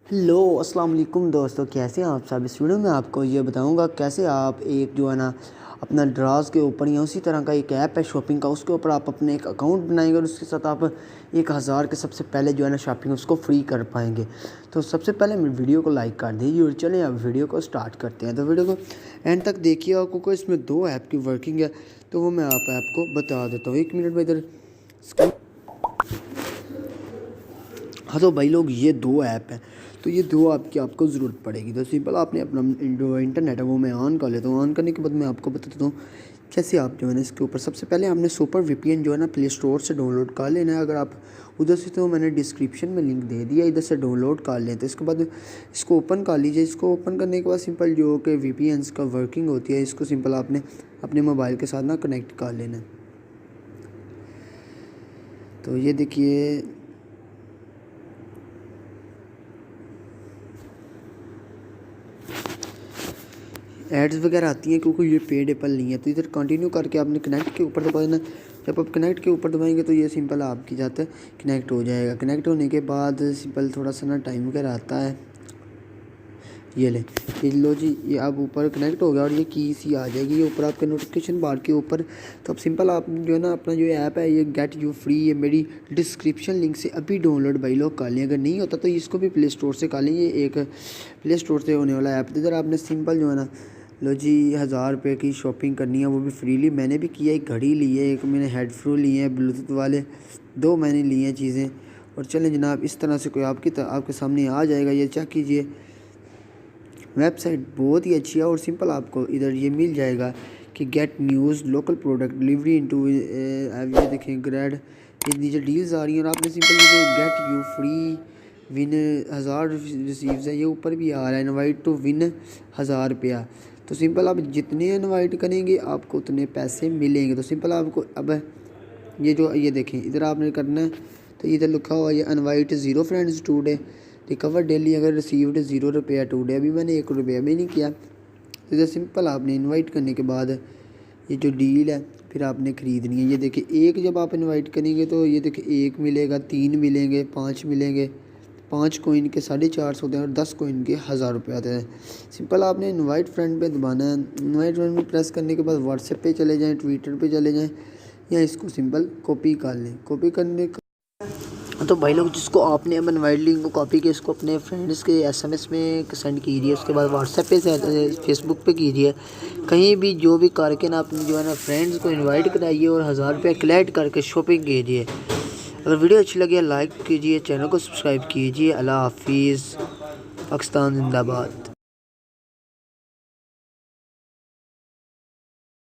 Hello अस्सलाम वालेकुम दोस्तों, कैसे हैं आप सब। इस वीडियो में आपको ये बताऊंगा कैसे आप एक जो है ना अपना ड्राज के ऊपर या उसी तरह का एक ऐप है शॉपिंग का, उसके ऊपर आप अपने एक अकाउंट बनाएंगे और उसके साथ आप 1000 के सबसे पहले जो है ना शॉपिंग उसको फ्री कर पाएंगे। तो सबसे पहले मेरे वीडियो को लाइक कर दीजिए और चलें अब वीडियो को स्टार्ट करते हैं। तो वीडियो को एंड तक देखिए, आपको इसमें 2 ऐप की वर्किंग है तो वो मैं आप ऐप को बता देता हूँ। 1 मिनट में इधर। हाँ तो भाई लोग, ये 2 ऐप हैं तो ये 2 ऐप की आपको ज़रूरत पड़ेगी। तो सिंपल आपने अपना जो इंटरनेट है वो मैं ऑन कर लेता हूँ। ऑन करने के बाद मैं आपको बता देता हूँ कैसे आप जो है ना इसके ऊपर सबसे पहले आपने सुपर वीपीएन जो है ना प्ले स्टोर से डाउनलोड कर लेना है। अगर आप उधर से, तो मैंने डिस्क्रिप्शन में लिंक दे दिया, इधर से डाउनलोड कर लें। तो इसके बाद इसको ओपन कर लीजिए। इसको ओपन करने के बाद सिंपल जो कि वीपीएन्स का वर्किंग होती है, इसको सिंपल आपने अपने मोबाइल के साथ ना कनेक्ट कर लेना है। तो ये देखिए, एड्स वगैरह आती हैं क्योंकि ये पेड एप्पल नहीं है। तो इधर कंटिन्यू करके आपने कनेक्ट के ऊपर दबाना। जब आप कनेक्ट के ऊपर दबाएंगे तो ये सिंपल आपकी जाता है कनेक्ट हो जाएगा। कनेक्ट होने के बाद सिंपल थोड़ा सा ना टाइम वगैरह आता है। ये ले, ये लो जी, ये अब ऊपर कनेक्ट हो गया और ये की सी आ जाएगी ये ऊपर आपके नोटिफिकेशन बार के ऊपर। तो अब सिंपल आप जो है ना अपना जो ऐप है ये गेट यू फ्री, ये मेरी डिस्क्रिप्शन लिंक से अभी डाउनलोड भाई लोग कर लें। अगर नहीं होता तो इसको भी प्ले स्टोर से कर लें। ये एक प्ले स्टोर से होने वाला ऐप। इधर आपने सिंपल जो है ना, लो जी, 1000 रुपये की शॉपिंग करनी है वो भी फ्रीली। मैंने भी किया, एक घड़ी ली है, एक मैंने हेडफोन लिए हैं ब्लूटूथ वाले, 2 मैंने लिए हैं चीज़ें। और चलें जनाब, इस तरह से कोई आपके सामने आ जाएगा। ये चेक कीजिए, वेबसाइट बहुत ही अच्छी है और सिंपल आपको इधर ये मिल जाएगा कि get news local product delivery into, ये देखें ग्रेड, ये नीचे डील्स आ रही हैं। और आपने सिंपल ये जो get you free win 1000 receives है, ये ऊपर भी आ रहा है इनवाइट टू विन 1000 रुपया। तो सिंपल आप जितने इनवाइट करेंगे आपको उतने पैसे मिलेंगे। तो सिंपल आपको अब ये जो ये देखें इधर आपने करना है। तो इधर लिखा हुआ ये invite 0 friends today, recover daily अगर रिसीव्ड 0 रुपया टूडे। अभी मैंने 1 रुपया भी नहीं किया। तो इधर सिंपल आपने इनवाइट करने के बाद ये जो डील है फिर आपने ख़रीदनी है। ये देखिए, एक जब आप इनवाइट करेंगे तो ये देखिए 1 मिलेगा, 3 मिलेंगे, 5 मिलेंगे। 5 कोइन के 450 होते हैं और 10 कोइन के 1000 रुपये आते हैं। सिंपल आपने इनवाइट फ्रेंड पे दबाना है। इनवाइट फ्रेंड पे प्रेस करने के बाद व्हाट्सएप पे चले जाएँ, ट्विटर पे चले जाएँ, या इसको सिंपल कॉपी कर लें। कॉपी करने का तो भाई लोग, जिसको आपने अब इनवाइट लिंक को कॉपी किया, इसको अपने फ्रेंड्स के एसएमएस में सेंड कीजिए। उसके बाद व्हाट्सएप पे से फेसबुक पे कीजिए, कहीं भी जो भी करके ना अपने जो है ना फ्रेंड्स को इनवाइट कराइए और 1000 रुपये कलेक्ट करके शॉपिंग कीजिए। अगर वीडियो अच्छी लगी लाइक कीजिए, चैनल को सब्सक्राइब कीजिए। अल्लाह हाफिज़। पाकिस्तान जिंदाबाद।